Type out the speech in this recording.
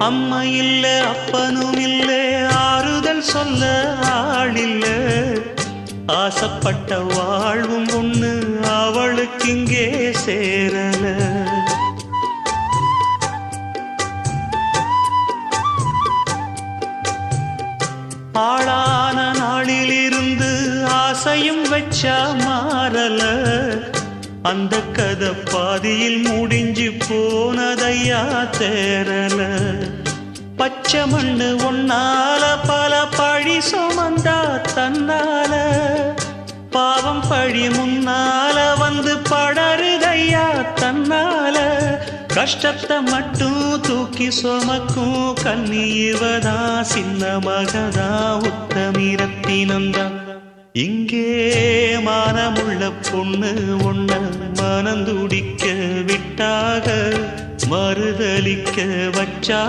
அம்மா இல்ல அப்பனும் இல்ல ஆறுதல் சொல்ல ஆளில்ல ஆசைப்பட்ட வாழ்வும் ஒண்ணு அவளுக்கு இங்கே சேரல ஆளான நாளிலிருந்து ஆசையும் வச்சா மாறல அந்த கதை பாதியில் முடிஞ்சு போனதையா தேரல பச்சை மண்ணு ஒன்னால பல பழி சுமந்தா தன்னால பாவம் பழி முன்னால வந்து படருதையா தன்னால கஷ்டத்தை மட்டும் தூக்கி சுமக்கும் கண்ணீவதா சின்ன மகதா உத்தமிரத்தினந்தா இங்கே மானமுள்ள பொண்ணு ஒண்ண மனந்துடிக்க விட்டாக மறுதலிக்க வச்சா